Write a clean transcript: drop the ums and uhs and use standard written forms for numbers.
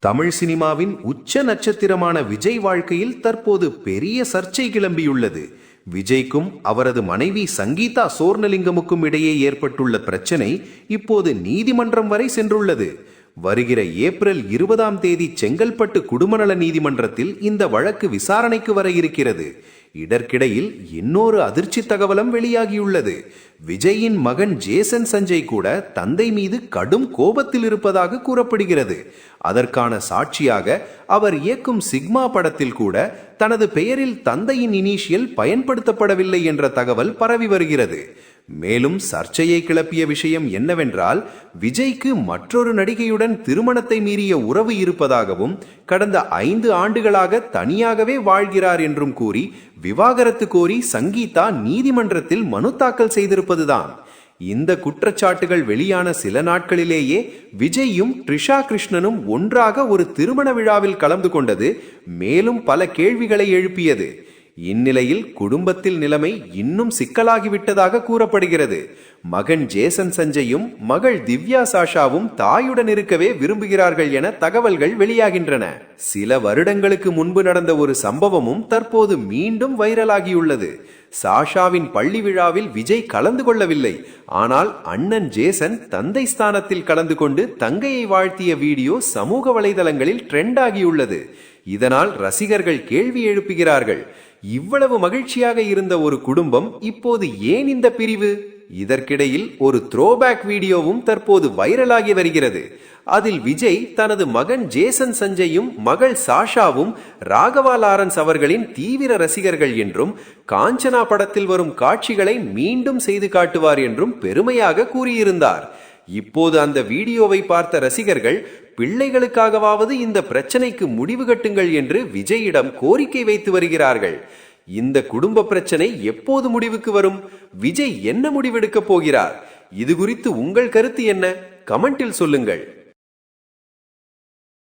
தமிழ் சினிமாவின் உச்ச நட்சத்திரமான விஜய் வாழ்க்கையில் தற்போது பெரிய சர்ச்சை கிளம்பியுள்ளது. விஜய்க்கும் அவரது மனைவி சங்கீதா சோர்ணலிங்கமுக்கும் இடையே ஏற்பட்டுள்ள பிரச்சனை இப்போது நீதிமன்றம் வரை சென்றுள்ளது. வருகிற ஏப்ரல் 20 செங்கல்பட்டு குடும்பநல நீதிமன்றத்தில் இந்த வழக்கு விசாரணைக்கு வர இருக்கிறது. இதற்கிடையில் இன்னொரு அதிர்ச்சி தகவலும் வெளியாகியுள்ளது. விஜயின் மகன் ஜேசன் சஞ்சய் கூட தந்தை மீது கடும் கோபத்தில் இருப்பதாக கூறப்படுகிறது. அதற்கான சாட்சியாக அவர் இயக்கும் சிக்மா படத்தில் கூட தனது பெயரில் தந்தையின் இனிஷியல் பயன்படுத்தப்படவில்லை என்ற தகவல் பரவி வருகிறது. மேலும் சர்ச்சையை கிளப்பிய விஷயம் என்னவென்றால், விஜய்க்கு மற்றொரு நடிகையுடன் திருமணத்தை மீறிய உறவு இருப்பதாகவும் கடந்த 5 ஆண்டுகளாக தனியாகவே வாழ்கிறார் என்றும் கூறி விவாகரத்து கோரி சங்கீதா நீதிமன்றத்தில் மனு தாக்கல் செய்திருப்பதுதான். இந்த குற்றச்சாட்டுகள் வெளியான சில நாட்களிலேயே விஜயும் ட்ரிஷா கிருஷ்ணனும் ஒன்றாக ஒரு திருமண விழாவில் கலந்து கொண்டது மேலும் பல கேள்விகளை எழுப்பியது. இந்நிலையில் குடும்பத்தில் நிலைமை இன்னும் சிக்கலாகிவிட்டதாக கூறப்படுகிறது. மகன் ஜேசன் சஞ்சயும் மகள் திவ்யா சாஷாவும் தாயுடன் இருக்கவே விரும்புகிறார்கள் என தகவல்கள் வெளியாகின்றன. சில வருடங்களுக்கு முன்பு நடந்த ஒரு சம்பவமும் தற்போது மீண்டும் வைரலாகியுள்ளது. சாஷாவின் பள்ளி விழாவில் விஜய் கலந்து கொள்ளவில்லை. ஆனால் அண்ணன் ஜேசன் தந்தை ஸ்தானத்தில் கலந்து கொண்டு தங்கையை வாழ்த்திய வீடியோ சமூக வலைதளங்களில் ட்ரெண்ட் ஆகியுள்ளது. இதனால் ரசிகர்கள் கேள்வி எழுப்புகிறார்கள். இவ்வளவு மகிழ்ச்சியாக இருந்த ஒரு குடும்பம் இப்போது ஏன் இந்த பிரிவு? இதற்கிடையில் ஒரு த்ரோபேக் வீடியோவும் தற்போது வைரலாகி வருகிறது. அதில் விஜய் தனது மகன் ஜேசன் சஞ்சயும் மகள் சாஷாவும் ராகவா லாரன்ஸ் அவர்களின் தீவிர ரசிகர்கள் என்றும் காஞ்சனா படத்தில் வரும் காட்சிகளை மீண்டும் செய்து காட்டுவார் என்றும் பெருமையாக கூறியிருந்தார். இப்போது அந்த வீடியோவை பார்த்த ரசிகர்கள் பிள்ளைகளுக்காகவாவது இந்த பிரச்சனைக்கு முடிவு கட்டுங்கள் என்று விஜயிடம் கோரிக்கை வைத்து வருகிறார்கள். இந்த குடும்ப பிரச்சனை எப்போது முடிவுக்கு வரும்? விஜய் என்ன முடிவெடுக்க போகிறார்? இது குறித்து உங்கள் கருத்து என்ன? கமெண்டில் சொல்லுங்கள்.